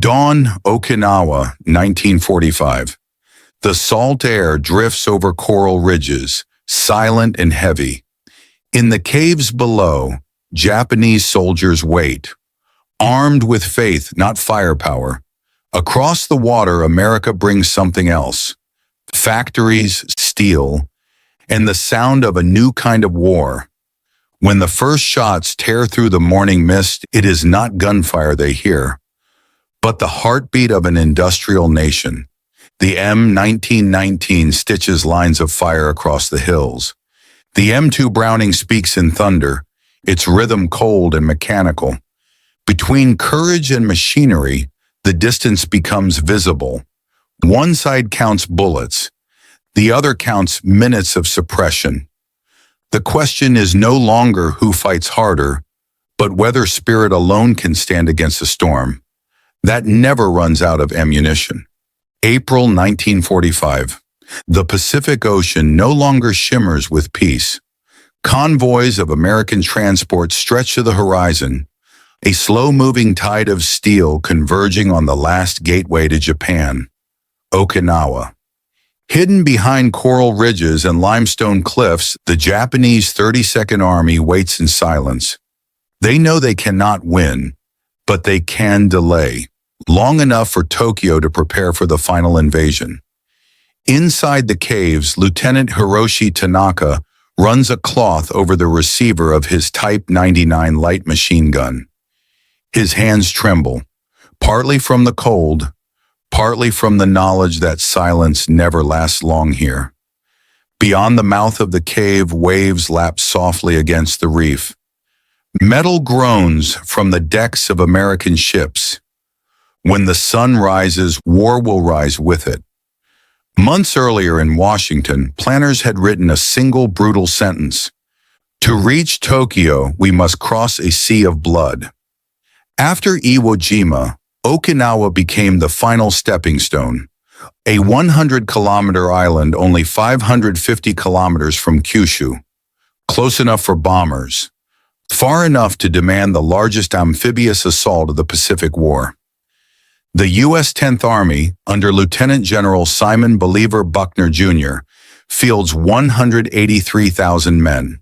Dawn, Okinawa, 1945. The salt air drifts over coral ridges, silent and heavy. In the caves below, Japanese soldiers wait, armed with faith, not firepower. Across the water, America brings something else. Factories, steel, and the sound of a new kind of war. When the first shots tear through the morning mist, it is not gunfire they hear, but the heartbeat of an industrial nation. The M1919 stitches lines of fire across the hills. The M2 Browning speaks in thunder, its rhythm cold and mechanical. Between courage and machinery, the distance becomes visible. One side counts bullets, the other counts minutes of suppression. The question is no longer who fights harder, but whether spirit alone can stand against a storm that never runs out of ammunition. April 1945. The Pacific Ocean no longer shimmers with peace. Convoys of American transport stretch to the horizon, a slow-moving tide of steel converging on the last gateway to Japan, Okinawa. Hidden behind coral ridges and limestone cliffs, the Japanese 32nd Army waits in silence. They know they cannot win, but they can delay, long enough for Tokyo to prepare for the final invasion. Inside the caves, Lieutenant Hiroshi Tanaka runs a cloth over the receiver of his Type 99 light machine gun. His hands tremble, partly from the cold, partly from the knowledge that silence never lasts long here. Beyond the mouth of the cave, waves lap softly against the reef. Metal groans from the decks of American ships. When the sun rises, war will rise with it. Months earlier in Washington, planners had written a single brutal sentence. To reach Tokyo, we must cross a sea of blood. After Iwo Jima, Okinawa became the final stepping stone, a 100-kilometer island only 550 kilometers from Kyushu, close enough for bombers, far enough to demand the largest amphibious assault of the Pacific War. The U.S. 10th Army, under Lieutenant General Simon Believer Buckner, Jr., fields 183,000 men.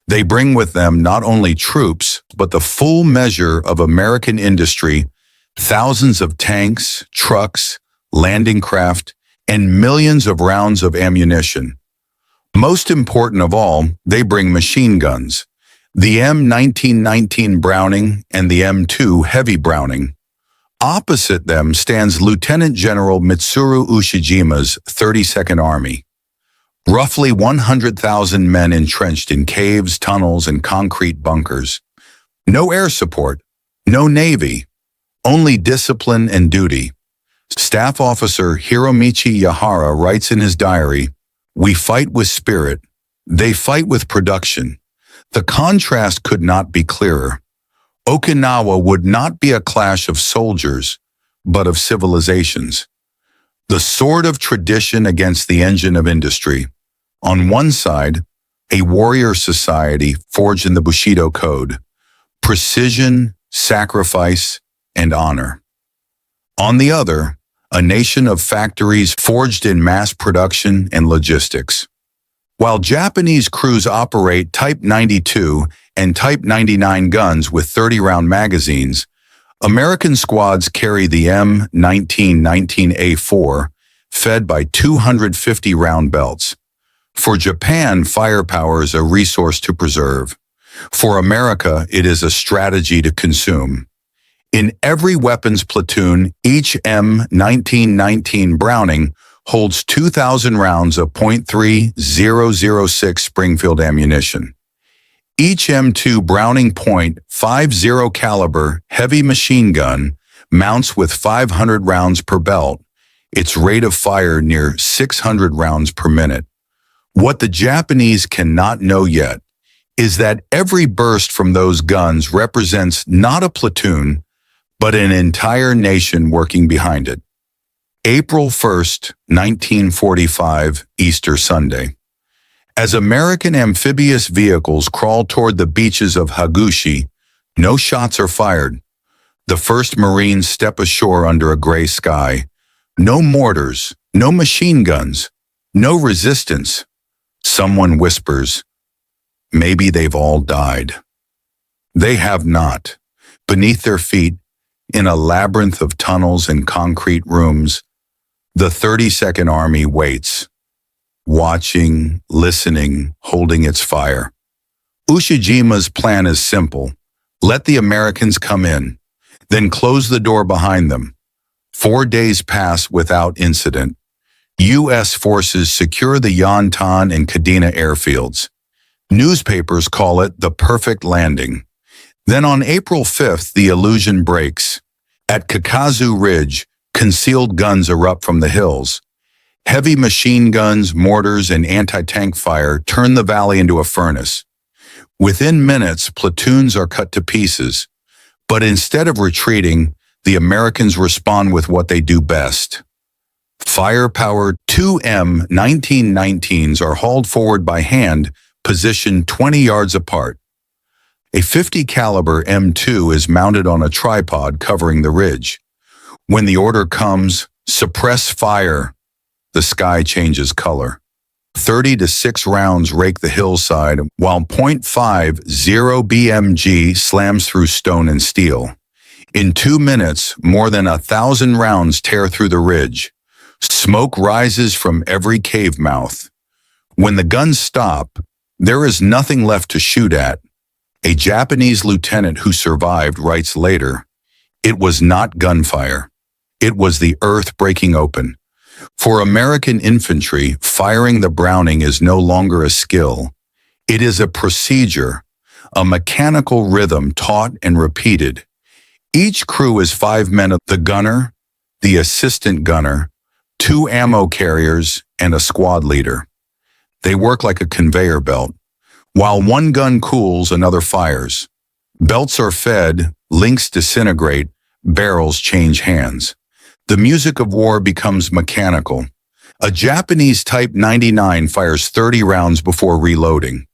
They bring with them not only troops, but the full measure of American industry, thousands of tanks, trucks, landing craft, and millions of rounds of ammunition. Most important of all, they bring machine guns, the M1919 Browning and the M2 Heavy Browning. Opposite them stands Lieutenant General Mitsuru Ushijima's 32nd Army. Roughly 100,000 men entrenched in caves, tunnels, and concrete bunkers. No air support, no navy, only discipline and duty. Staff Officer Hiromichi Yahara writes in his diary, "We fight with spirit, they fight with production." The contrast could not be clearer. Okinawa would not be a clash of soldiers, but of civilizations. The sword of tradition against the engine of industry. On one side, a warrior society forged in the Bushidō code, precision, sacrifice, and honor. On the other, a nation of factories forged in mass production and logistics. While Japanese crews operate Type 92 and Type 99 guns with 30-round magazines, American squads carry the M1919A4, fed by 250-round belts. For Japan, firepower is a resource to preserve. For America, it is a strategy to consume. In every weapons platoon, each M1919 Browning holds 2,000 rounds of .3006 Springfield ammunition. Each M2 Browning .50 caliber heavy machine gun mounts with 500 rounds per belt, its rate of fire near 600 rounds per minute. What the Japanese cannot know yet is that every burst from those guns represents not a platoon, but an entire nation working behind it. April 1st, 1945, Easter Sunday. As American amphibious vehicles crawl toward the beaches of Hagushi, no shots are fired. The first Marines step ashore under a gray sky. No mortars, no machine guns, no resistance. Someone whispers, maybe they've all died. They have not. Beneath their feet, in a labyrinth of tunnels and concrete rooms, the 32nd Army waits, watching, listening, holding its fire. Ushijima's plan is simple. Let the Americans come in, then close the door behind them. 4 days pass without incident. U.S. forces secure the Yantan and Kadena airfields. Newspapers call it the perfect landing. Then on April 5th, the illusion breaks. At Kakazu Ridge, concealed guns erupt from the hills. Heavy machine guns, mortars, and anti-tank fire turn the valley into a furnace. Within minutes, platoons are cut to pieces. But instead of retreating, the Americans respond with what they do best. Fire-powered 2 M1919s are hauled forward by hand, positioned 20 yards apart. A .50 caliber M2 is mounted on a tripod covering the ridge. When the order comes, suppress fire, the sky changes color. 30 to 6 rounds rake the hillside, while .50 BMG slams through stone and steel. In 2 minutes, more than 1,000 rounds tear through the ridge. Smoke rises from every cave mouth. When the guns stop, there is nothing left to shoot at. A Japanese lieutenant who survived writes later, "It was not gunfire. It was the earth breaking open." For American infantry, firing the Browning is no longer a skill. It is a procedure, a mechanical rhythm taught and repeated. Each crew is 5 men: the gunner, the assistant gunner, 2 ammo carriers, and a squad leader. They work like a conveyor belt. While one gun cools, another fires. Belts are fed, links disintegrate, barrels change hands. The music of war becomes mechanical. A Japanese Type 99 fires 30 rounds before reloading.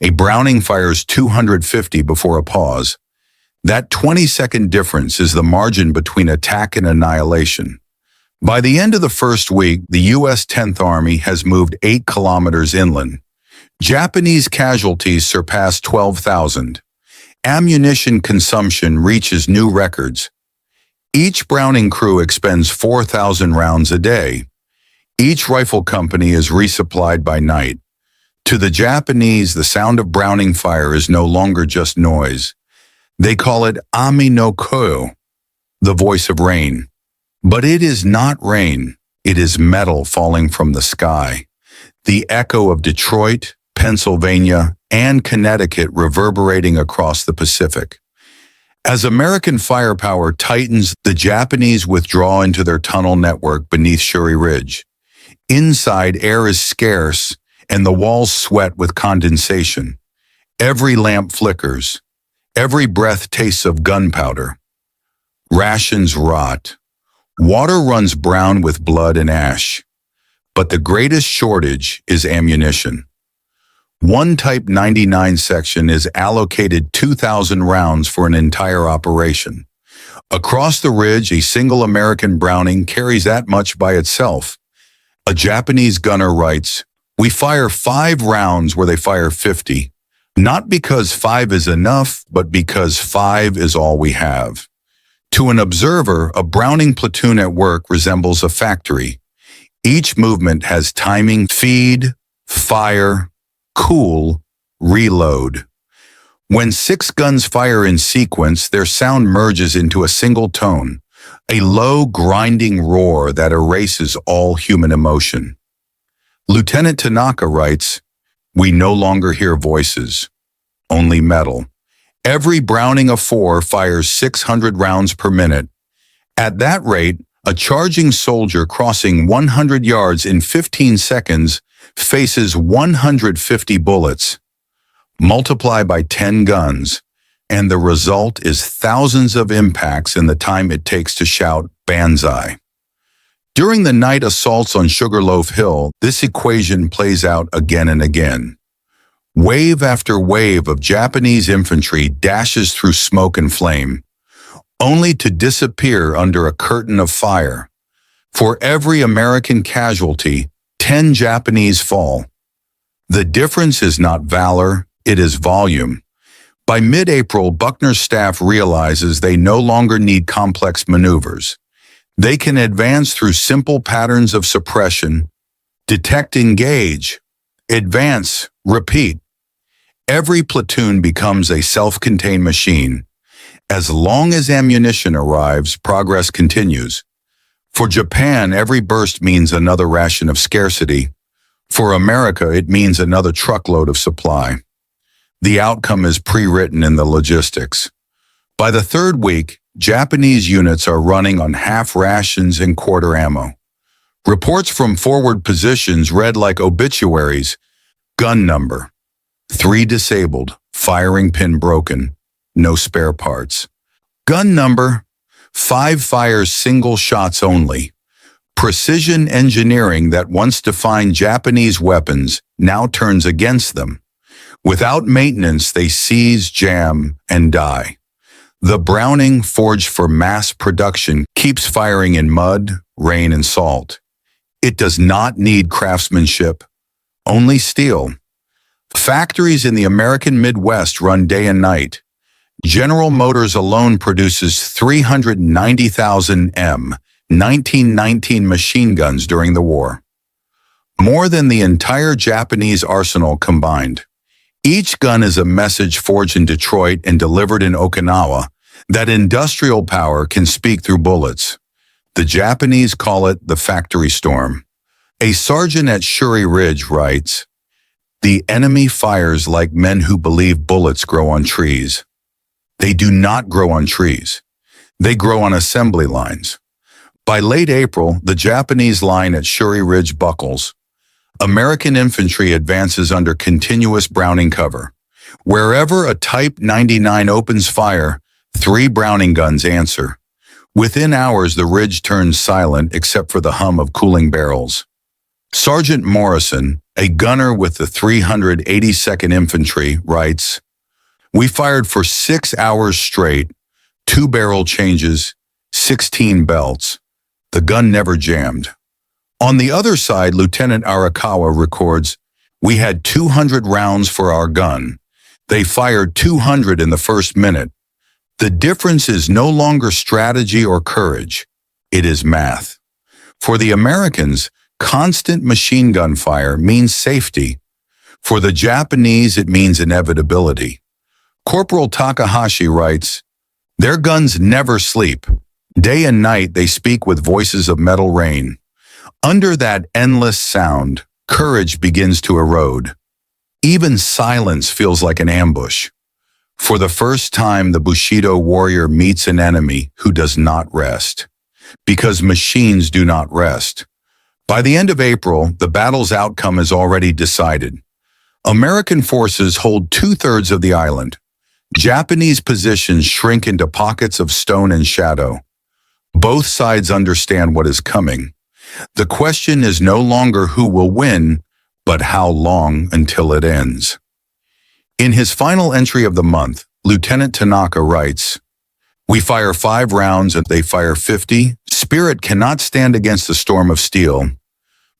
A Browning fires 250 before a pause. That 20-second difference is the margin between attack and annihilation. By the end of the first week, the U.S. 10th Army has moved 8 kilometers inland. Japanese casualties surpass 12,000. Ammunition consumption reaches new records. Each Browning crew expends 4,000 rounds a day. Each rifle company is resupplied by night. To the Japanese, the sound of Browning fire is no longer just noise. They call it Ami no Koyo, the voice of rain. But it is not rain. It is metal falling from the sky. The echo of Detroit, Pennsylvania, and Connecticut reverberating across the Pacific. As American firepower tightens, the Japanese withdraw into their tunnel network beneath Shuri Ridge. Inside, air is scarce, and the walls sweat with condensation. Every lamp flickers. Every breath tastes of gunpowder. Rations rot. Water runs brown with blood and ash. But the greatest shortage is ammunition. One Type 99 section is allocated 2,000 rounds for an entire operation. Across the ridge, a single American Browning carries that much by itself. A Japanese gunner writes, "We fire 5 rounds where they fire 50. Not because 5 is enough, but because 5 is all we have." To an observer, a Browning platoon at work resembles a factory. Each movement has timing: feed, fire, cool, reload. When 6 guns fire in sequence, their sound merges into a single tone, a low, grinding roar that erases all human emotion. Lieutenant Tanaka writes, "We no longer hear voices, only metal. Every Browning of 4 fires 600 rounds per minute. At that rate, a charging soldier crossing 100 yards in 15 seconds faces 150 bullets. Multiply by 10 guns, and the result is thousands of impacts in the time it takes to shout Banzai. During the night assaults on Sugar Loaf Hill, this equation plays out again and again. Wave after wave of Japanese infantry dashes through smoke and flame. only to disappear under a curtain of fire. For every American casualty, 10 Japanese fall. The difference is not valor, it is volume. By mid-April, Buckner's staff realizes they no longer need complex maneuvers. They can advance through simple patterns of suppression, detect, engage, advance, repeat. Every platoon becomes a self-contained machine. As long as ammunition arrives, progress continues. For Japan, every burst means another ration of scarcity. For America, it means another truckload of supply. The outcome is pre-written in the logistics. By the third week, Japanese units are running on half rations and quarter ammo. Reports from forward positions read like obituaries. Gun number: 3 disabled, firing pin broken, no spare parts. Gun number: 5 fires single shots only. Precision engineering that once defined Japanese weapons now turns against them. Without maintenance, they seize, jam, and die. The Browning, forged for mass production, keeps firing in mud, rain, and salt. It does not need craftsmanship, only steel. Factories in the American Midwest run day and night. General Motors alone produces 390,000 M1919 machine guns during the war. More than the entire Japanese arsenal combined. Each gun is a message forged in Detroit and delivered in Okinawa that industrial power can speak through bullets. The Japanese call it the factory storm. A sergeant at Shuri Ridge writes, "The enemy fires like men who believe bullets grow on trees. They do not grow on trees. They grow on assembly lines." By late April, the Japanese line at Shuri Ridge buckles. American infantry advances under continuous Browning cover. Wherever a Type 99 opens fire, 3 Browning guns answer. Within hours, the ridge turns silent except for the hum of cooling barrels. Sergeant Morrison, a gunner with the 382nd Infantry, writes, "We fired for 6 hours straight, 2 barrel changes, 16 belts. The gun never jammed." On the other side, Lieutenant Arakawa records, "We had 200 rounds for our gun. They fired 200 in the first minute. The difference is no longer strategy or courage. It is math." For the Americans, constant machine gun fire means safety. For the Japanese, it means inevitability. Corporal Takahashi writes, "Their guns never sleep. Day and night they speak with voices of metal rain. Under that endless sound, courage begins to erode. Even silence feels like an ambush. For the first time, the Bushidō warrior meets an enemy who does not rest. Because machines do not rest. By the end of April, the battle's outcome is already decided. American forces hold 2/3 of the island. Japanese positions shrink into pockets of stone and shadow. Both sides understand what is coming. The question is no longer who will win, but how long until it ends. In his final entry of the month, Lieutenant Tanaka writes, "We fire 5 rounds and they fire 50. Spirit cannot stand against a storm of steel."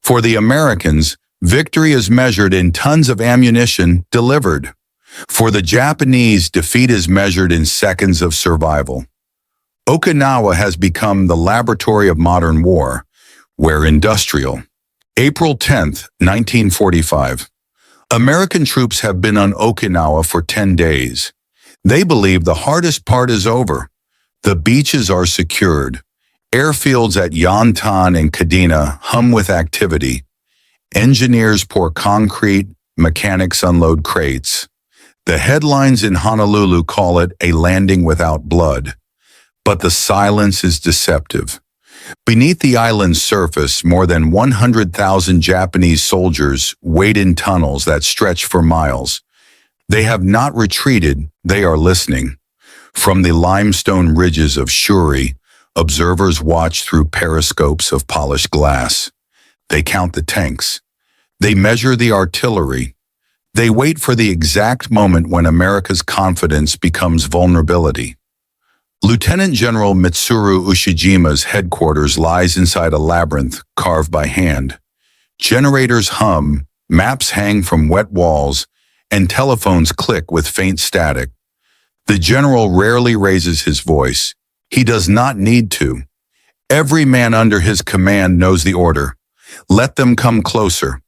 For the Americans, victory is measured in tons of ammunition delivered. For the Japanese, defeat is measured in seconds of survival. Okinawa has become the laboratory of modern war, where industrial. April 10th, 1945. American troops have been on Okinawa for 10 days. They believe the hardest part is over. The beaches are secured. Airfields at Yantan and Kadena hum with activity. Engineers pour concrete, mechanics unload crates. The headlines in Honolulu call it a landing without blood. But the silence is deceptive. Beneath the island's surface, more than 100,000 Japanese soldiers wait in tunnels that stretch for miles. They have not retreated, they are listening. From the limestone ridges of Shuri, observers watch through periscopes of polished glass. They count the tanks. They measure the artillery. They wait for the exact moment when America's confidence becomes vulnerability. Lieutenant General Mitsuru Ushijima's headquarters lies inside a labyrinth carved by hand. Generators hum, maps hang from wet walls, and telephones click with faint static. The general rarely raises his voice. He does not need to. Every man under his command knows the order. Let them come closer.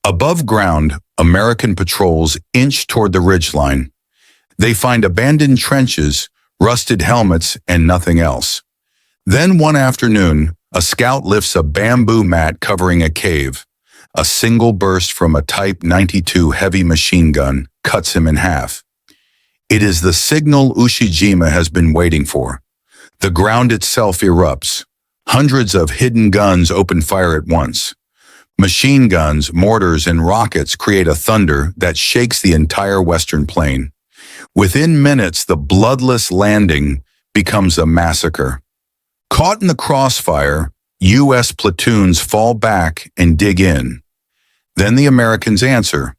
Above ground, American patrols inch toward the ridgeline. They find abandoned trenches, rusted helmets, and nothing else. Then one afternoon, a scout lifts a bamboo mat covering a cave. A single burst from a Type 92 heavy machine gun cuts him in half. It is the signal Ushijima has been waiting for. The ground itself erupts. Hundreds of hidden guns open fire at once. Machine guns, mortars, and rockets create a thunder that shakes the entire western plain. Within minutes, the bloodless landing becomes a massacre. Caught in the crossfire, U.S. platoons fall back and dig in. Then the Americans answer,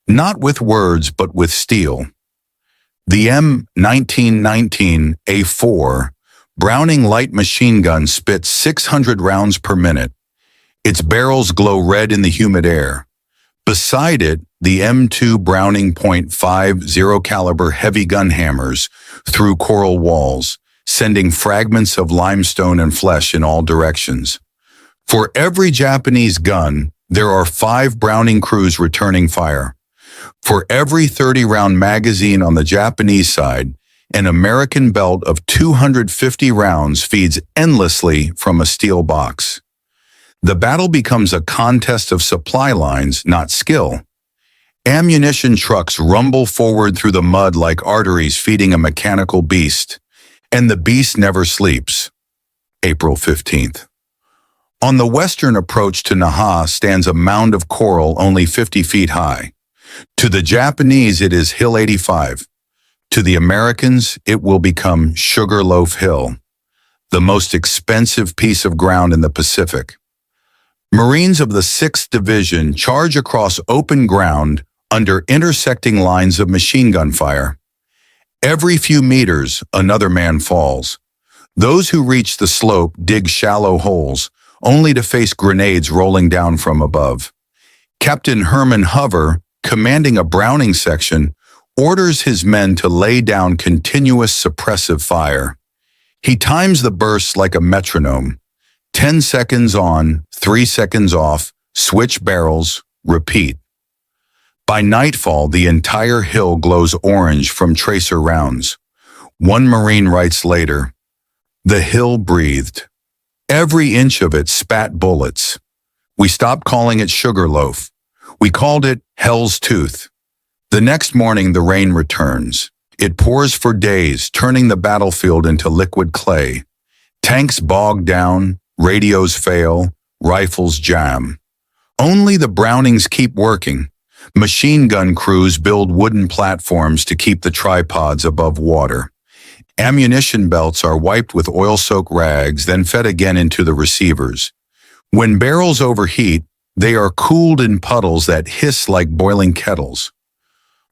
not with words but with steel. The M1919 A4 Browning light machine gun spits 600 rounds per minute. Its barrels glow red in the humid air. Beside it, the M2 Browning .50 caliber heavy gun hammers through coral walls, sending fragments of limestone and flesh in all directions. For every Japanese gun, there are 5 Browning crews returning fire. For every 30-round magazine on the Japanese side, an American belt of 250 rounds feeds endlessly from a steel box. The battle becomes a contest of supply lines, not skill. Ammunition trucks rumble forward through the mud like arteries feeding a mechanical beast, and the beast never sleeps. April 15th. On the western approach to Naha stands a mound of coral only 50 feet high. To the Japanese, it is Hill 85. To the Americans, it will become Sugar Loaf Hill, the most expensive piece of ground in the Pacific. Marines of the 6th Division charge across open ground under intersecting lines of machine gun fire. Every few meters, another man falls. Those who reach the slope dig shallow holes, only to face grenades rolling down from above. Captain Herman Hover, commanding a Browning section, orders his men to lay down continuous suppressive fire. He times the bursts like a metronome. 10 seconds on, 3 seconds off, switch barrels, repeat. By nightfall, the entire hill glows orange from tracer rounds. One Marine writes later, "The hill breathed. Every inch of it spat bullets. We stopped calling it Sugar Loaf. We called it Hell's Tooth." The next morning, the rain returns. It pours for days, turning the battlefield into liquid clay. Tanks bog down, radios fail, rifles jam. Only the Brownings keep working. Machine gun crews build wooden platforms to keep the tripods above water. Ammunition belts are wiped with oil-soaked rags, then fed again into the receivers. When barrels overheat, they are cooled in puddles that hiss like boiling kettles.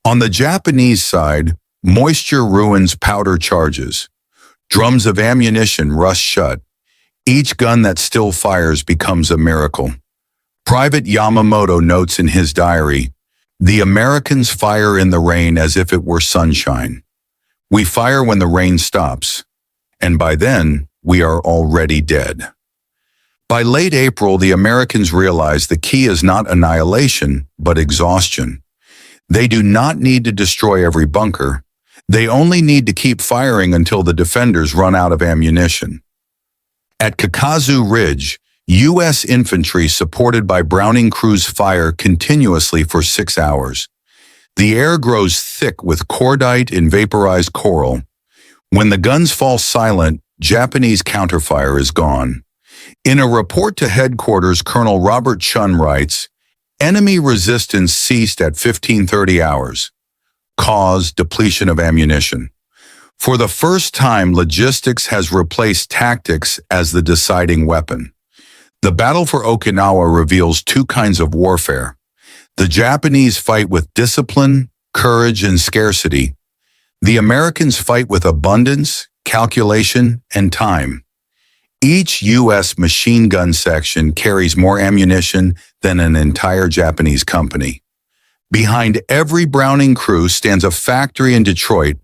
On the Japanese side, moisture ruins powder charges. Drums of ammunition rust shut. Each gun that still fires becomes a miracle. Private Yamamoto notes in his diary, "The Americans fire in the rain as if it were sunshine. We fire when the rain stops, and by then, we are already dead." By late April, the Americans realize the key is not annihilation, but exhaustion. They do not need to destroy every bunker. They only need to keep firing until the defenders run out of ammunition. At Kakazu Ridge, U.S. infantry supported by Browning crews fire continuously for 6 hours. The air grows thick with cordite and vaporized coral. When the guns fall silent, Japanese counterfire is gone. In a report to headquarters, Colonel Robert Chun writes, "Enemy resistance ceased at 15:30 hours. Cause depletion of ammunition. For the first time, logistics has replaced tactics as the deciding weapon." The battle for Okinawa reveals 2 kinds of warfare. The Japanese fight with discipline, courage, and scarcity. The Americans fight with abundance, calculation, and time. Each U.S. machine gun section carries more ammunition than an entire Japanese company. Behind every Browning crew stands a factory in Detroit,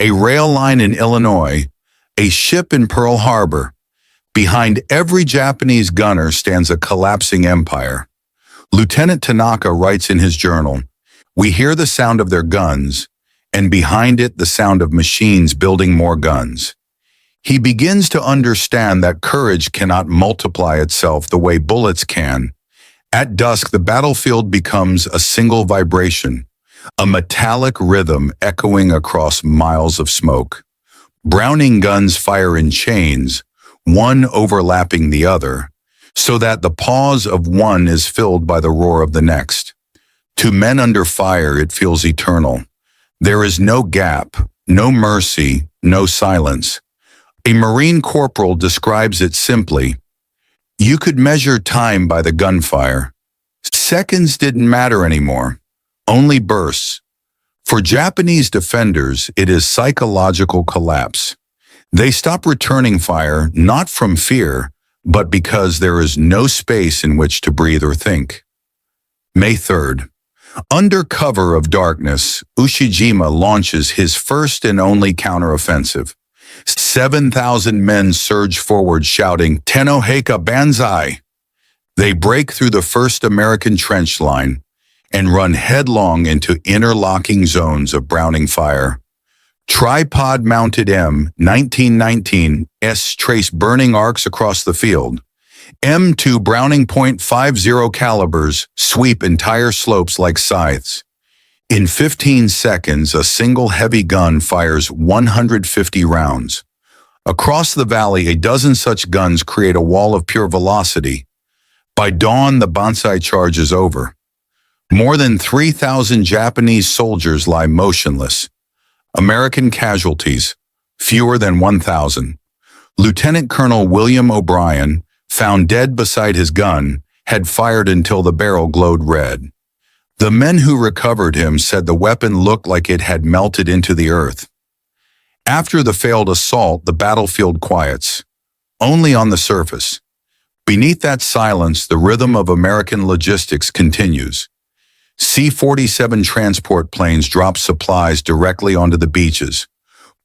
a rail line in Illinois, a ship in Pearl Harbor. Behind every Japanese gunner stands a collapsing empire. Lieutenant Tanaka writes in his journal, "We hear the sound of their guns, and behind it the sound of machines building more guns." He begins to understand that courage cannot multiply itself the way bullets can. At dusk, the battlefield becomes a single vibration, a metallic rhythm echoing across miles of smoke. Browning guns fire in chains, one overlapping the other, so that the pause of one is filled by the roar of the next. To men under fire, it feels eternal. There is no gap, no mercy, no silence. A Marine corporal describes it simply. You could measure time by the gunfire. Seconds didn't matter anymore, only bursts. For Japanese defenders, it is psychological collapse. They stop returning fire not from fear, but because there is no space in which to breathe or think. May 3rd. Under cover of darkness, Ushijima launches his first and only counteroffensive. 7,000 men surge forward shouting, "Tenno Heika Banzai!" They break through the first American trench line and run headlong into interlocking zones of Browning fire. Tripod-mounted M1919 trace burning arcs across the field. M2 Browning .50 calibers sweep entire slopes like scythes. In 15 seconds, a single heavy gun fires 150 rounds. Across the valley, a dozen such guns create a wall of pure velocity. By dawn, the Banzai charge is over. More than 3,000 Japanese soldiers lie motionless. American casualties, fewer than 1,000. Lieutenant Colonel William O'Brien, found dead beside his gun, had fired until the barrel glowed red. The men who recovered him said the weapon looked like it had melted into the earth. After the failed assault, the battlefield quiets, only on the surface. Beneath that silence, the rhythm of American logistics continues. C-47 transport planes drop supplies directly onto the beaches.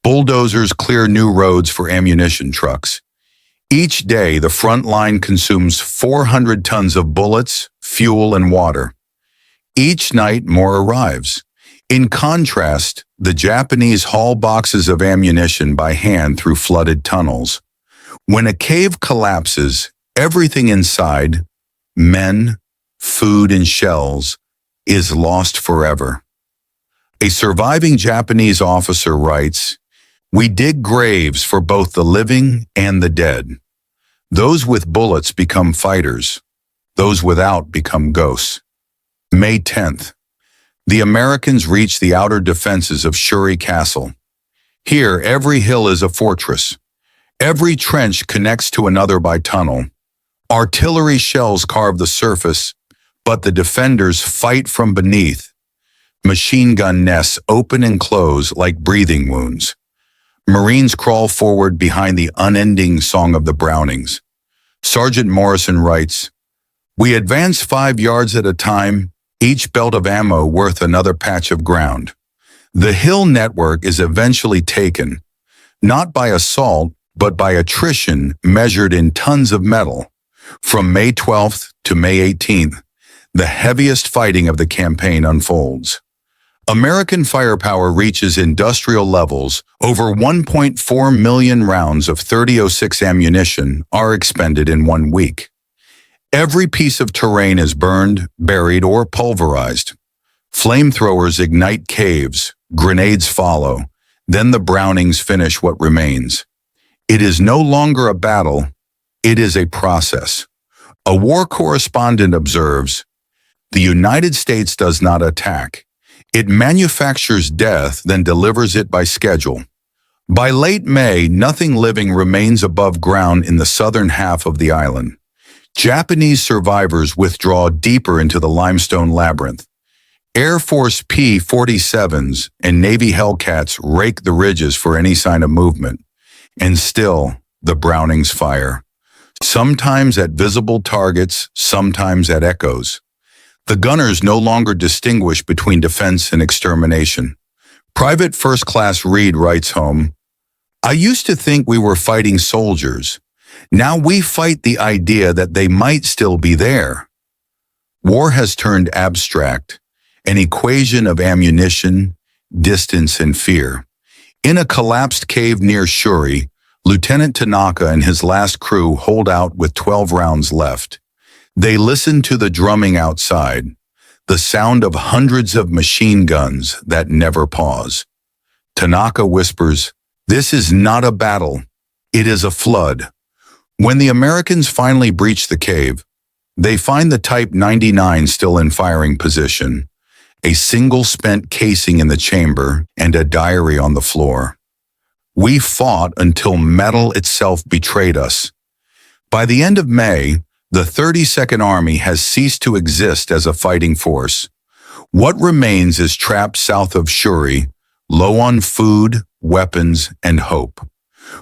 Bulldozers clear new roads for ammunition trucks. Each day, the front line consumes 400 tons of bullets, fuel, and water. Each night, more arrives. In contrast, the Japanese haul boxes of ammunition by hand through flooded tunnels. When a cave collapses, everything inside, men, food, and shells, is lost forever. A surviving Japanese officer writes, "We dig graves for both the living and the dead. Those with bullets become fighters. Those without become ghosts." May 10th. The Americans reach the outer defenses of Shuri Castle. Here, every hill is a fortress. Every trench connects to another by tunnel. Artillery shells carve the surface, but the defenders fight from beneath. Machine gun nests open and close like breathing wounds. Marines crawl forward behind the unending song of the Brownings. Sergeant Morrison writes, "We advance 5 yards at a time, each belt of ammo worth another patch of ground. The hill network is eventually taken, not by assault, but by attrition measured in tons of metal. From May 12th to May 18th, the heaviest fighting of the campaign unfolds. American firepower reaches industrial levels. Over 1.4 million rounds of .30-06 ammunition are expended in 1 week. Every piece of terrain is burned, buried, or pulverized. Flamethrowers ignite caves, grenades follow, then the Brownings finish what remains. It is no longer a battle, it is a process. A war correspondent observes, "The United States does not attack. It manufactures death, then delivers it by schedule." By late May, nothing living remains above ground in the southern half of the island. Japanese survivors withdraw deeper into the limestone labyrinth. Air Force P-47s and Navy Hellcats rake the ridges for any sign of movement. And still, the Brownings fire. Sometimes at visible targets, sometimes at echoes. The gunners no longer distinguish between defense and extermination. Private First Class Reed writes home, "I used to think we were fighting soldiers. Now we fight the idea that they might still be there." War has turned abstract, an equation of ammunition, distance, and fear. In a collapsed cave near Shuri, Lieutenant Tanaka and his last crew hold out with 12 rounds left. They listen to the drumming outside, the sound of hundreds of machine guns that never pause. Tanaka whispers, "This is not a battle, it is a flood." When the Americans finally breach the cave, they find the Type 99 still in firing position, a single spent casing in the chamber, and a diary on the floor. "We fought until metal itself betrayed us." By the end of May, the 32nd Army has ceased to exist as a fighting force. What remains is trapped south of Shuri, low on food, weapons, and hope.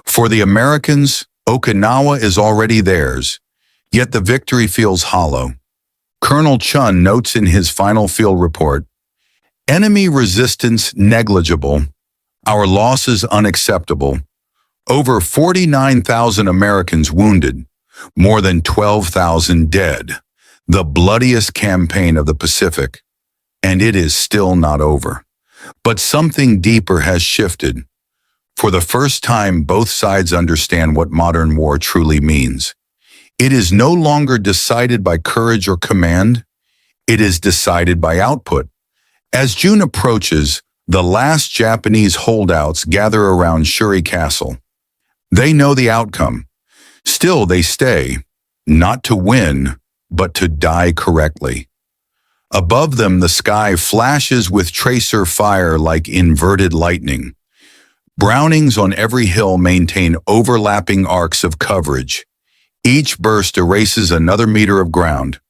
For the Americans, Okinawa is already theirs, yet the victory feels hollow. Colonel Chun notes in his final field report, "Enemy resistance negligible, our losses unacceptable. Over 49,000 Americans wounded, more than 12,000 dead. The bloodiest campaign of the Pacific, and it is still not over." But something deeper has shifted. For the first time, both sides understand what modern war truly means. It is no longer decided by courage or command. It is decided by output. As June approaches, the last Japanese holdouts gather around Shuri Castle. They know the outcome. Still, they stay, not to win, but to die correctly. Above them, the sky flashes with tracer fire like inverted lightning. Brownings on every hill maintain overlapping arcs of coverage. Each burst erases another meter of ground.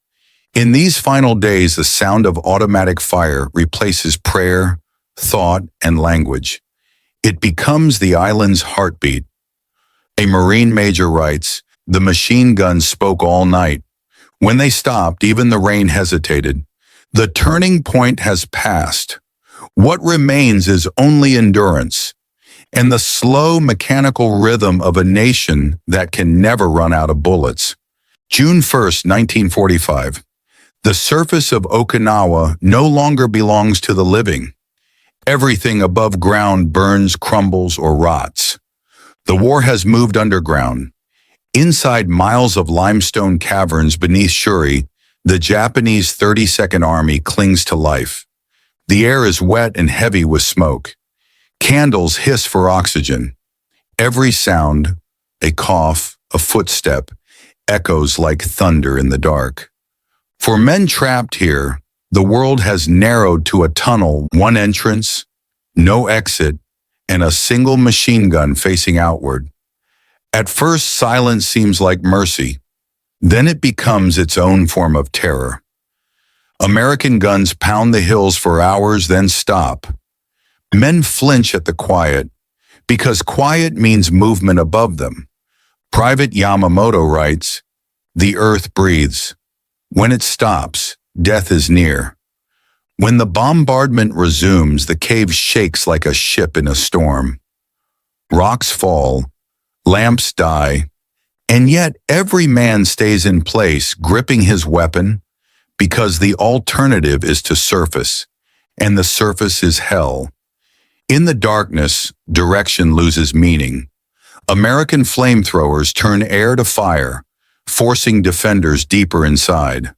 In these final days, the sound of automatic fire replaces prayer, thought, and language. It becomes the island's heartbeat. A Marine major writes, "The machine guns spoke all night. When they stopped, even the rain hesitated. The turning point has passed. What remains is only endurance, and the slow mechanical rhythm of a nation that can never run out of bullets." June 1st, 1945. The surface of Okinawa no longer belongs to the living. Everything above ground burns, crumbles, or rots. The war has moved underground. Inside miles of limestone caverns beneath Shuri, the Japanese 32nd Army clings to life. The air is wet and heavy with smoke. Candles hiss for oxygen. Every sound, a cough, a footstep, echoes like thunder in the dark. For men trapped here, the world has narrowed to a tunnel, one entrance, no exit, and a single machine gun facing outward. At first, silence seems like mercy. Then it becomes its own form of terror. American guns pound the hills for hours, then stop. Men flinch at the quiet, because quiet means movement above them. Private Yamamoto writes, "The earth breathes. When it stops, death is near." When the bombardment resumes, the cave shakes like a ship in a storm. Rocks fall, lamps die, and yet every man stays in place, gripping his weapon, because the alternative is to surface, and the surface is hell. In the darkness, direction loses meaning. American flamethrowers turn air to fire, forcing defenders deeper inside.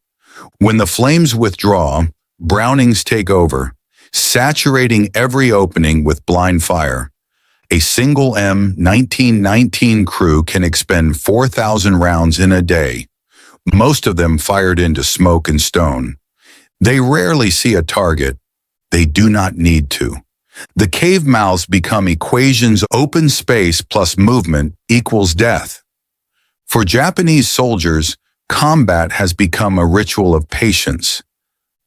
When the flames withdraw, Brownings take over, saturating every opening with blind fire. A single M1919 crew can expend 4,000 rounds in a day, most of them fired into smoke and stone. They rarely see a target. They do not need to. The cave mouths become equations: open space plus movement equals death. For Japanese soldiers, combat has become a ritual of patience.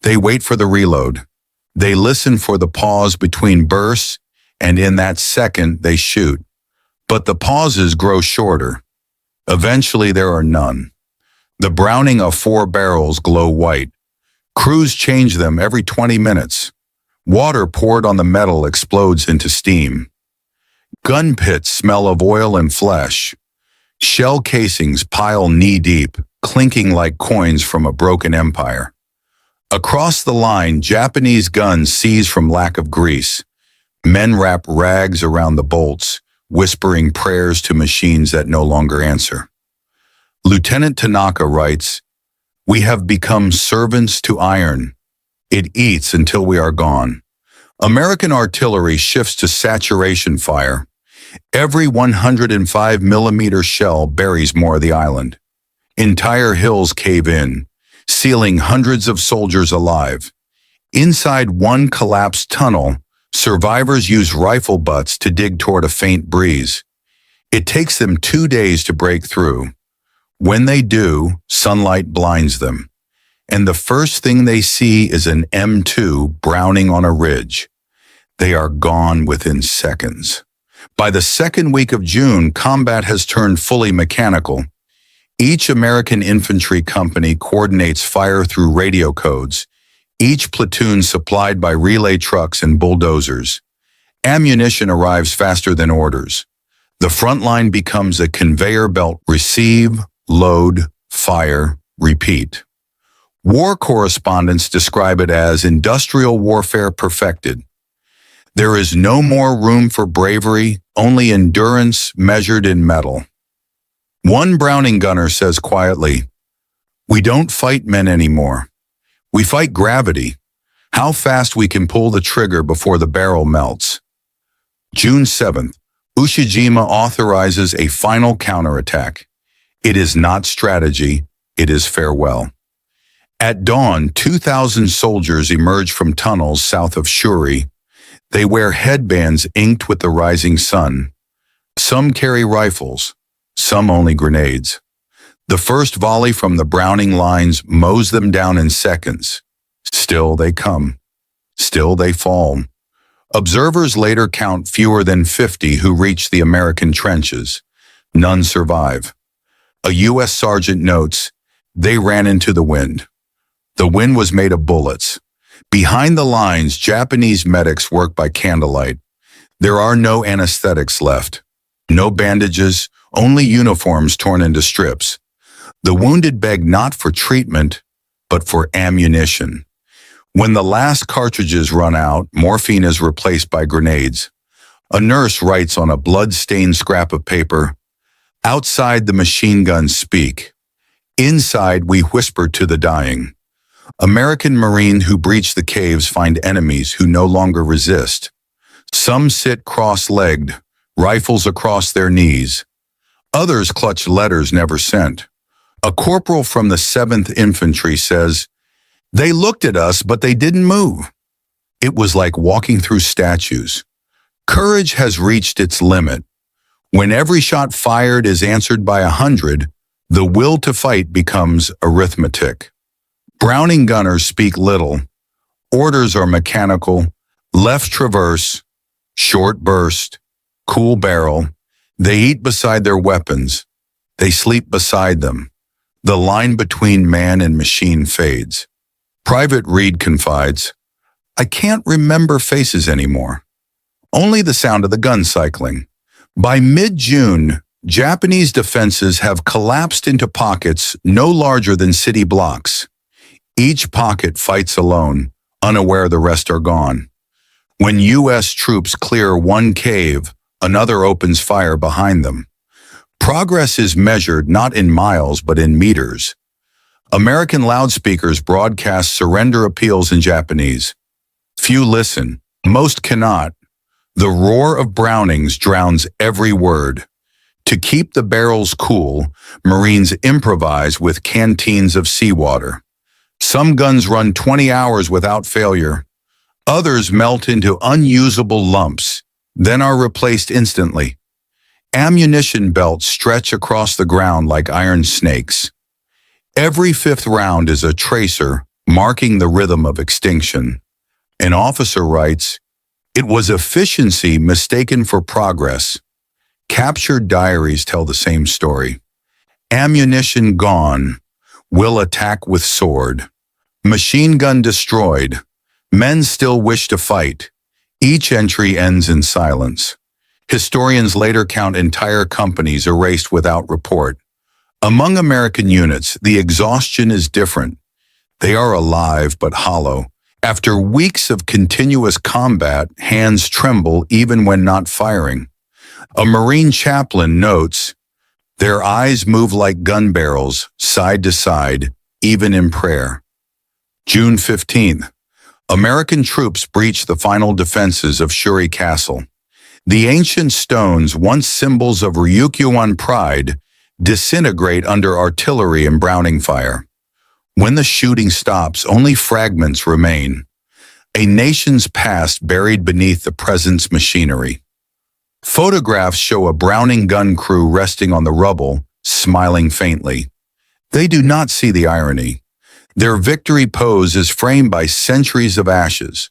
They wait for the reload. They listen for the pause between bursts, and in that second they shoot. But the pauses grow shorter. Eventually there are none. The Browning of 4 barrels glow white. Crews change them every 20 minutes. Water poured on the metal explodes into steam. Gun pits smell of oil and flesh. Shell casings pile knee-deep, clinking like coins from a broken empire. Across the line, Japanese guns seize from lack of grease. Men wrap rags around the bolts, whispering prayers to machines that no longer answer. Lieutenant Tanaka writes, "We have become servants to iron. It eats until we are gone." American artillery shifts to saturation fire. Every 105mm shell buries more of the island. Entire hills cave in, sealing hundreds of soldiers alive. Inside one collapsed tunnel, survivors use rifle butts to dig toward a faint breeze. It takes them 2 days to break through. When they do, sunlight blinds them, and the first thing they see is an M2 Browning on a ridge. They are gone within seconds. By the second week of June, combat has turned fully mechanical. Each American infantry company coordinates fire through radio codes, each platoon supplied by relay trucks and bulldozers. Ammunition arrives faster than orders. The front line becomes a conveyor belt: receive, load, fire, repeat. War correspondents describe it as industrial warfare perfected. There is no more room for bravery, only endurance measured in metal. One Browning gunner says quietly, "We don't fight men anymore. We fight gravity, how fast we can pull the trigger before the barrel melts." June 7th, Ushijima authorizes a final counterattack. It is not strategy, it is farewell. At dawn, 2,000 soldiers emerge from tunnels south of Shuri. They wear headbands inked with the rising sun. Some carry rifles, some only grenades. The first volley from the Browning lines mows them down in seconds. Still they come. Still they fall. Observers later count fewer than 50 who reach the American trenches. None survive. A U.S. sergeant notes, "They ran into the wind. The wind was made of bullets." Behind the lines, Japanese medics work by candlelight. There are no anesthetics left. No bandages, only uniforms torn into strips. The wounded beg not for treatment, but for ammunition. When the last cartridges run out, morphine is replaced by grenades. A nurse writes on a blood-stained scrap of paper, "Outside the machine guns speak. Inside we whisper to the dying." American Marines who breach the caves find enemies who no longer resist. Some sit cross-legged, rifles across their knees. Others clutch letters never sent. A corporal from the 7th Infantry says, "They looked at us, but they didn't move." It was like walking through statues. Courage has reached its limit. When every shot fired is answered by 100, the will to fight becomes arithmetic. Browning gunners speak little. Orders are mechanical: left traverse, short burst, cool barrel. They eat beside their weapons. They sleep beside them. The line between man and machine fades. Private Reed confides, "I can't remember faces anymore. Only the sound of the gun cycling." By mid-June, Japanese defenses have collapsed into pockets no larger than city blocks. Each pocket fights alone, unaware the rest are gone. When U.S. troops clear one cave, another opens fire behind them. Progress is measured not in miles but in meters. American loudspeakers broadcast surrender appeals in Japanese. Few listen, most cannot. The roar of Brownings drowns every word. To keep the barrels cool, Marines improvise with canteens of seawater. Some guns run 20 hours without failure. Others melt into unusable lumps, then are replaced instantly. Ammunition belts stretch across the ground like iron snakes. Every 5th round is a tracer, marking the rhythm of extinction. An officer writes, "It was efficiency mistaken for progress." Captured diaries tell the same story. Ammunition gone. Will attack with sword. Machine gun destroyed. Men still wish to fight. Each entry ends in silence. Historians later count entire companies erased without report. Among American units, the exhaustion is different. They are alive but hollow. After weeks of continuous combat, hands tremble even when not firing. A Marine chaplain notes, "Their eyes move like gun barrels, side to side, even in prayer." June 15th. American troops breach the final defenses of Shuri Castle. The ancient stones, once symbols of Ryukyuan pride, disintegrate under artillery and Browning fire. When the shooting stops, only fragments remain. A nation's past buried beneath the present's machinery. Photographs show a Browning gun crew resting on the rubble, smiling faintly. They do not see the irony. Their victory pose is framed by centuries of ashes.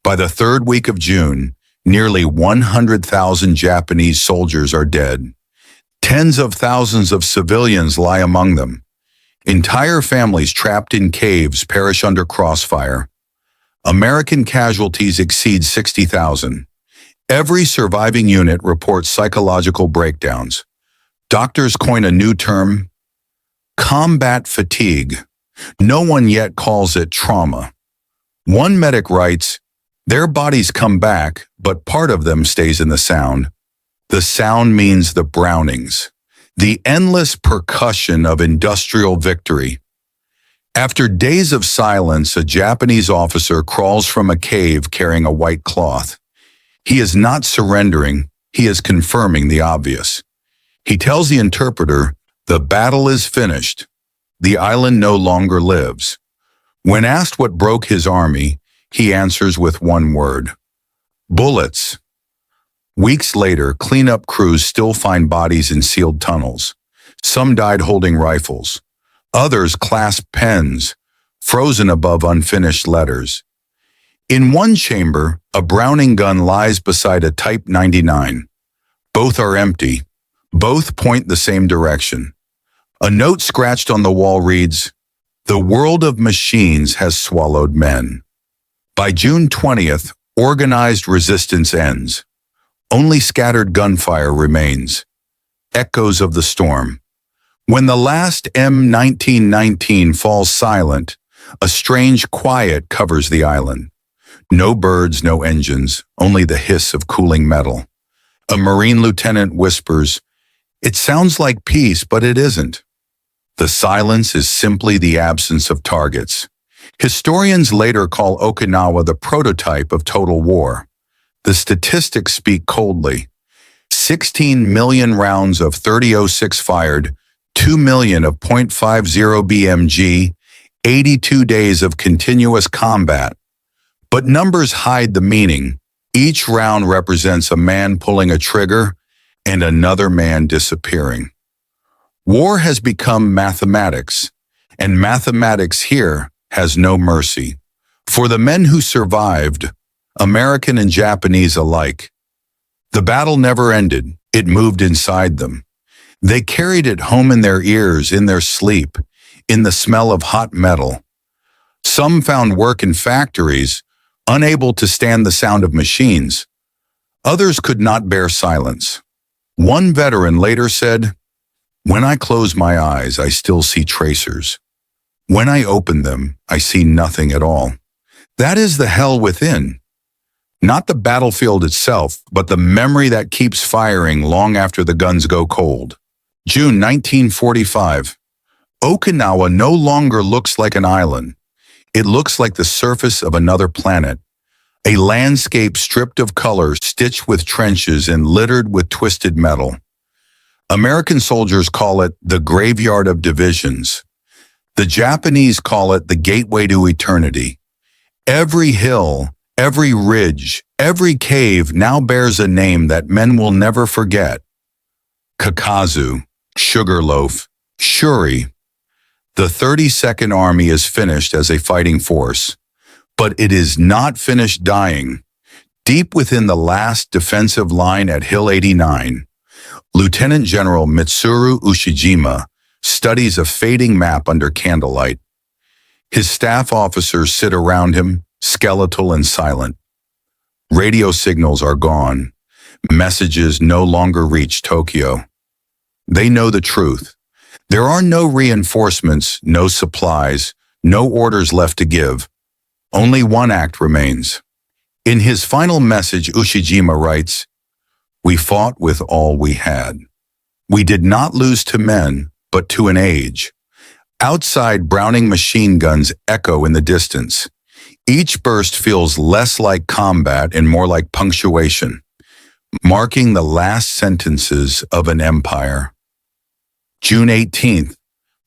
By the third week of June, nearly 100,000 Japanese soldiers are dead. Tens of thousands of civilians lie among them. Entire families trapped in caves perish under crossfire. American casualties exceed 60,000. Every surviving unit reports psychological breakdowns. Doctors coin a new term, combat fatigue. No one yet calls it trauma. One medic writes, "Their bodies come back, but part of them stays in the sound." The sound means the Brownings, the endless percussion of industrial victory. After days of silence, a Japanese officer crawls from a cave carrying a white cloth. He is not surrendering, he is confirming the obvious. He tells the interpreter, "The battle is finished. The island no longer lives." When asked what broke his army, he answers with one word: bullets. Weeks later, cleanup crews still find bodies in sealed tunnels. Some died holding rifles. Others clasped pens, frozen above unfinished letters. In one chamber, a Browning gun lies beside a Type 99. Both are empty. Both point the same direction. A note scratched on the wall reads, "The world of machines has swallowed men." By June 20th, organized resistance ends. Only scattered gunfire remains. Echoes of the storm. When the last M1919 falls silent, a strange quiet covers the island. No birds, no engines, only the hiss of cooling metal. A Marine lieutenant whispers, "It sounds like peace, but it isn't." The silence is simply the absence of targets. Historians later call Okinawa the prototype of total war. The statistics speak coldly. 16 million rounds of .30-06 fired, 2 million of .50 BMG, 82 days of continuous combat. But numbers hide the meaning. Each round represents a man pulling a trigger and another man disappearing. War has become mathematics, and mathematics here has no mercy. For the men who survived, American and Japanese alike, the battle never ended, it moved inside them. They carried it home in their ears, in their sleep, in the smell of hot metal. Some found work in factories, unable to stand the sound of machines. Others could not bear silence. One veteran later said, "When I close my eyes, I still see tracers. When I open them, I see nothing at all." That is the hell within. Not the battlefield itself, but the memory that keeps firing long after the guns go cold. June 1945. Okinawa no longer looks like an island. It looks like the surface of another planet. A landscape stripped of color, stitched with trenches and littered with twisted metal. American soldiers call it the graveyard of divisions. The Japanese call it the gateway to eternity. Every hill, every ridge, every cave now bears a name that men will never forget. Kakazu, Sugar Loaf, Shuri. The 32nd Army is finished as a fighting force, but it is not finished dying. Deep within the last defensive line at Hill 89, Lieutenant General Mitsuru Ushijima studies a fading map under candlelight. His staff officers sit around him, skeletal and silent. Radio signals are gone. Messages no longer reach Tokyo. They know the truth. There are no reinforcements, no supplies, no orders left to give. Only one act remains. In his final message, Ushijima writes, "We fought with all we had. We did not lose to men, but to an age." Outside, Browning machine guns echo in the distance. Each burst feels less like combat and more like punctuation, marking the last sentences of an empire. June 18th,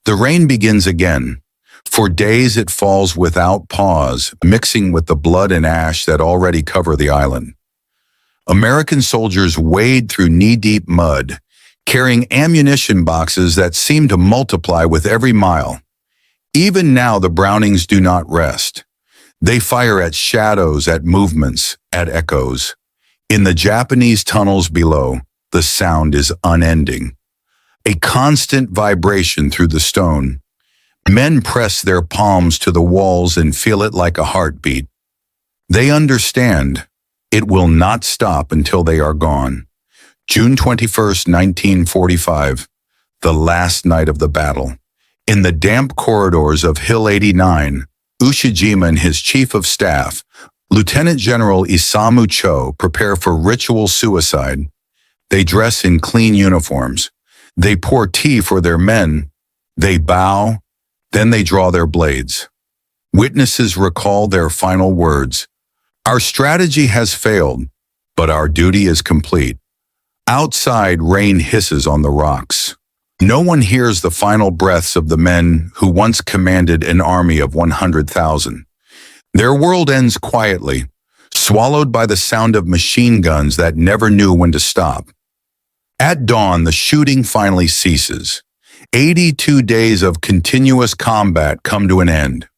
the rain begins again. For days it falls without pause, mixing with the blood and ash that already cover the island. American soldiers wade through knee-deep mud, carrying ammunition boxes that seem to multiply with every mile. Even now the Brownings do not rest. They fire at shadows, at movements, at echoes. In the Japanese tunnels below, the sound is unending. A constant vibration through the stone. Men press their palms to the walls and feel it like a heartbeat. They understand it will not stop until they are gone. June 21st, 1945, the last night of the battle. In the damp corridors of Hill 89, Ushijima and his chief of staff, Lieutenant General Isamu Cho, prepare for ritual suicide. They dress in clean uniforms. They pour tea for their men. They bow. Then they draw their blades. Witnesses recall their final words. "Our strategy has failed, but our duty is complete." Outside, rain hisses on the rocks. No one hears the final breaths of the men who once commanded an army of 100,000. Their world ends quietly, swallowed by the sound of machine guns that never knew when to stop. At dawn, the shooting finally ceases. 82 days of continuous combat come to an end.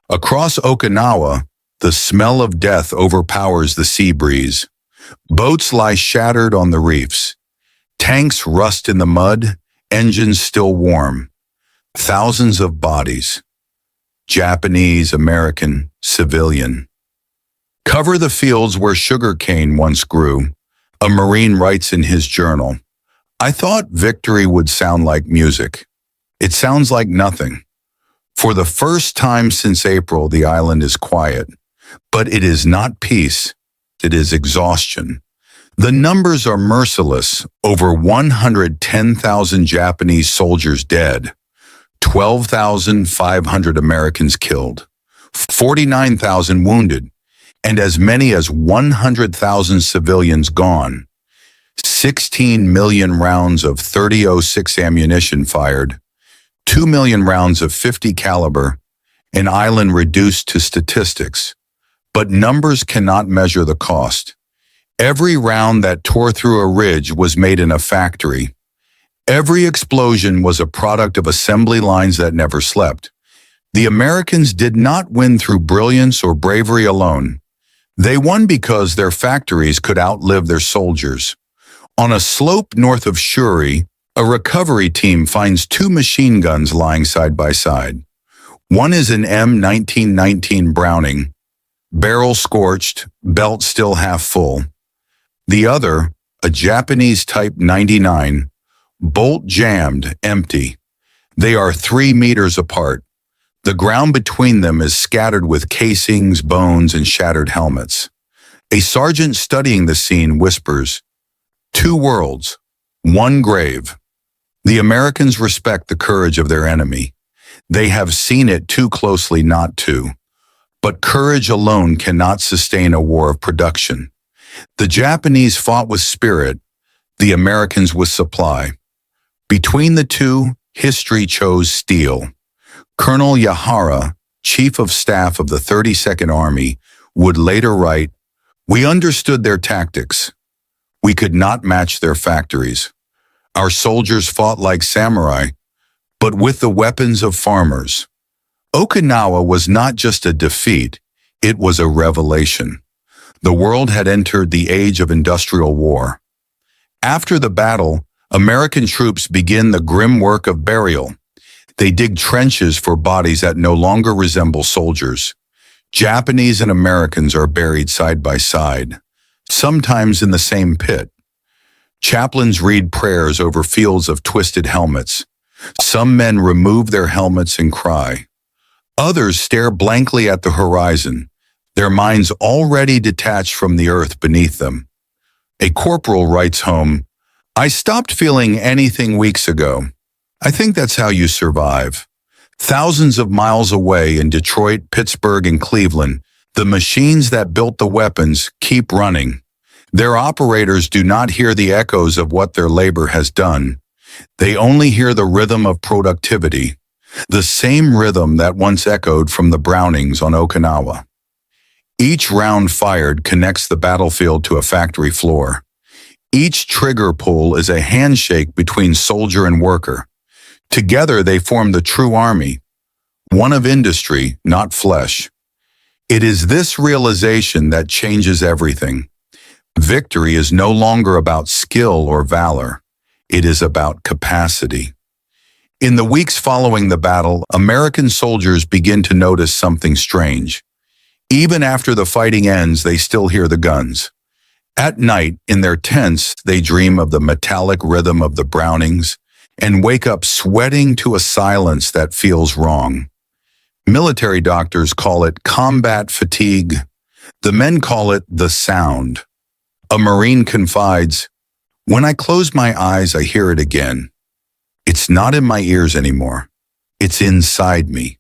Across Okinawa, the smell of death overpowers the sea breeze. Boats lie shattered on the reefs. Tanks rust in the mud, engines still warm. Thousands of bodies. Japanese, American, civilian. Cover the fields where sugarcane once grew. A Marine writes in his journal, "I thought victory would sound like music. It sounds like nothing. For the first time since April, the island is quiet. But it is not peace. It is exhaustion." The numbers are merciless. Over 110,000 Japanese soldiers dead, 12,500 Americans killed, 49,000 wounded, and as many as 100,000 civilians gone. 16 million rounds of .30-06 ammunition fired, 2 million rounds of .50 caliber, an island reduced to statistics. But numbers cannot measure the cost. Every round that tore through a ridge was made in a factory. Every explosion was a product of assembly lines that never slept. The Americans did not win through brilliance or bravery alone. They won because their factories could outlive their soldiers. On a slope north of Shuri, a recovery team finds 2 machine guns lying side by side. One is an M1919 Browning, barrel scorched, belt still half full. The other, a Japanese Type 99, bolt jammed, empty. They are 3 meters apart. The ground between them is scattered with casings, bones, and shattered helmets. A sergeant studying the scene whispers, "2 worlds, 1 grave." The Americans respect the courage of their enemy. They have seen it too closely not to. But courage alone cannot sustain a war of production. The Japanese fought with spirit, the Americans with supply. Between the two, history chose steel. Colonel Yahara, Chief of Staff of the 32nd Army, would later write, "We understood their tactics. We could not match their factories. Our soldiers fought like samurai, but with the weapons of farmers." Okinawa was not just a defeat, it was a revelation. The world had entered the age of industrial war. After the battle, American troops begin the grim work of burial. They dig trenches for bodies that no longer resemble soldiers. Japanese and Americans are buried side by side, sometimes in the same pit. Chaplains read prayers over fields of twisted helmets. Some men remove their helmets and cry. Others stare blankly at the horizon, their minds already detached from the earth beneath them. A corporal writes home, "I stopped feeling anything weeks ago. I think that's how you survive." Thousands of miles away in Detroit, Pittsburgh, and Cleveland, the machines that built the weapons keep running. Their operators do not hear the echoes of what their labor has done. They only hear the rhythm of productivity, the same rhythm that once echoed from the Brownings on Okinawa. Each round fired connects the battlefield to a factory floor. Each trigger pull is a handshake between soldier and worker. Together they form the true army, one of industry, not flesh. It is this realization that changes everything. Victory is no longer about skill or valor. It is about capacity. In the weeks following the battle, American soldiers begin to notice something strange. Even after the fighting ends, they still hear the guns. At night, in their tents, they dream of the metallic rhythm of the Brownings and wake up sweating to a silence that feels wrong. Military doctors call it combat fatigue. The men call it the sound. A Marine confides, "When I close my eyes, I hear it again. It's not in my ears anymore. It's inside me."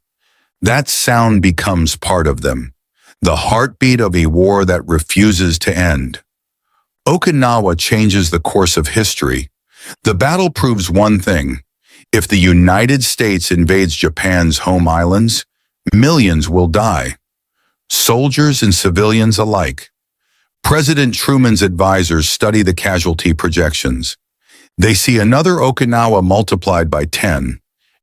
That sound becomes part of them, the heartbeat of a war that refuses to end. Okinawa changes the course of history. The battle proves one thing: if the United States invades Japan's home islands, millions will die, soldiers and civilians alike. President Truman's advisors study the casualty projections. They see another Okinawa multiplied by 10.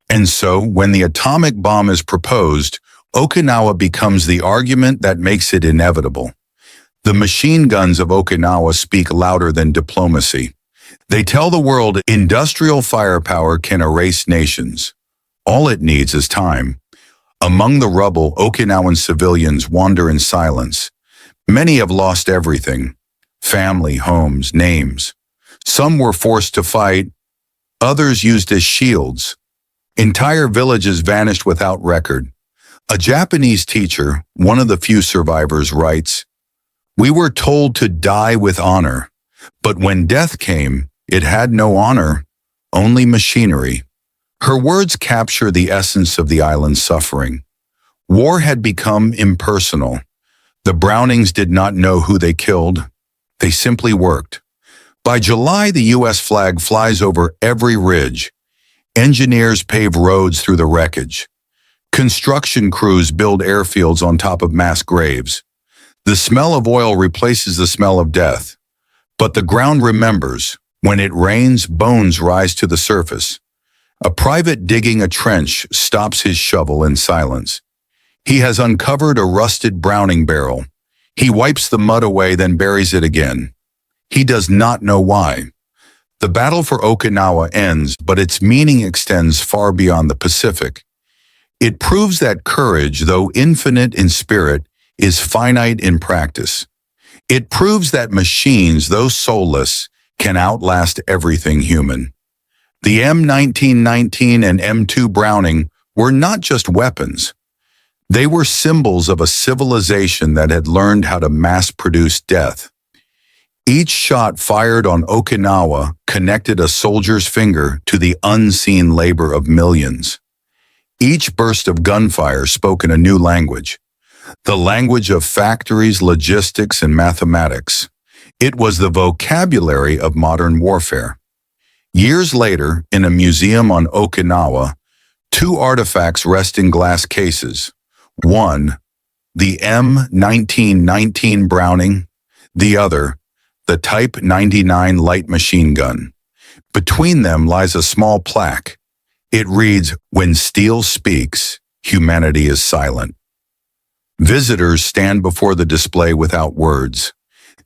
And so, when the atomic bomb is proposed, Okinawa becomes the argument that makes it inevitable. The machine guns of Okinawa speak louder than diplomacy. They tell the world industrial firepower can erase nations. All it needs is time. Among the rubble, Okinawan civilians wander in silence. Many have lost everything: family, homes, names. Some were forced to fight, others used as shields. Entire villages vanished without record. A Japanese teacher, one of the few survivors, writes, "We were told to die with honor, but when death came, it had no honor, only machinery." Her words capture the essence of the island's suffering. War had become impersonal. The Brownings did not know who they killed. They simply worked. By July, the U.S. flag flies over every ridge. Engineers pave roads through the wreckage. Construction crews build airfields on top of mass graves. The smell of oil replaces the smell of death. But the ground remembers. When it rains, bones rise to the surface. A private digging a trench stops his shovel in silence. He has uncovered a rusted Browning barrel. He wipes the mud away, then buries it again. He does not know why. The battle for Okinawa ends, but its meaning extends far beyond the Pacific. It proves that courage, though infinite in spirit, is finite in practice. It proves that machines, though soulless, can outlast everything human. The M1919 and M2 Browning were not just weapons. They were symbols of a civilization that had learned how to mass-produce death. Each shot fired on Okinawa connected a soldier's finger to the unseen labor of millions. Each burst of gunfire spoke in a new language, the language of factories, logistics, and mathematics. It was the vocabulary of modern warfare. Years later, in a museum on Okinawa, two artifacts rest in glass cases. One, the M1919 Browning, the other, the Type 99 light machine gun. Between them lies a small plaque. It reads, "When steel speaks, humanity is silent." Visitors stand before the display without words.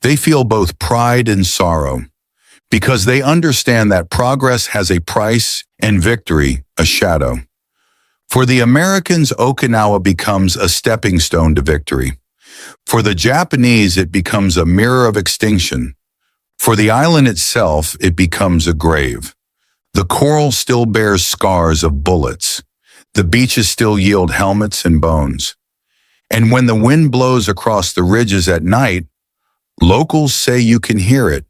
They feel both pride and sorrow. because they understand that progress has a price and victory a shadow. For the Americans, Okinawa becomes a stepping stone to victory. For the Japanese, it becomes a mirror of extinction. For the island itself, it becomes a grave. The coral still bears scars of bullets. The beaches still yield helmets and bones. And when the wind blows across the ridges at night, locals say you can hear it.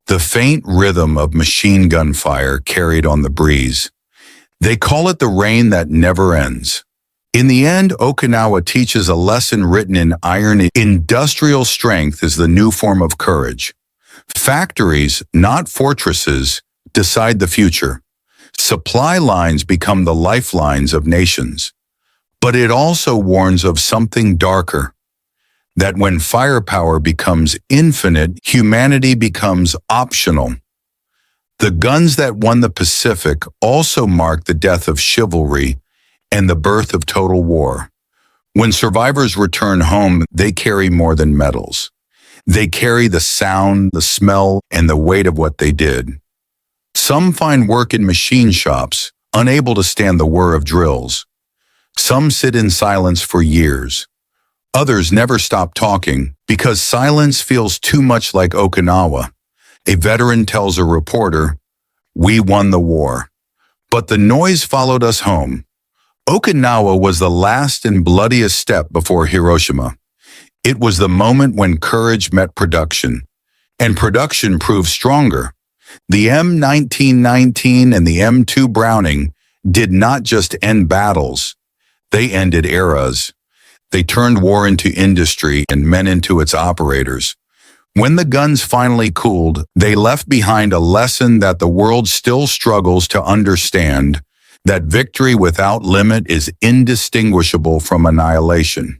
The faint rhythm of machine gun fire carried on the breeze. They call it the rain that never ends. In the end, Okinawa teaches a lesson written in iron. Industrial strength is the new form of courage. Factories, not fortresses, decide the future. Supply lines become the lifelines of nations. But it also warns of something darker, that when firepower becomes infinite, humanity becomes optional. The guns that won the Pacific also mark the death of chivalry and the birth of total war. When survivors return home, they carry more than medals. They carry the sound, the smell, and the weight of what they did. Some find work in machine shops, unable to stand the whir of drills. Some sit in silence for years. Others never stop talking because silence feels too much like Okinawa. A veteran tells a reporter, "We won the war, but the noise followed us home." Okinawa was the last and bloodiest step before Hiroshima. It was the moment when courage met production, and production proved stronger. The M1919 and the M2 Browning did not just end battles, they ended eras. They turned war into industry and men into its operators. When the guns finally cooled, they left behind a lesson that the world still struggles to understand, that victory without limit is indistinguishable from annihilation.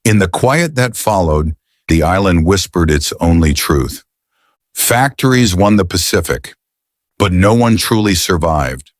In the quiet that followed, the island whispered its only truth. Factories won the Pacific, but no one truly survived.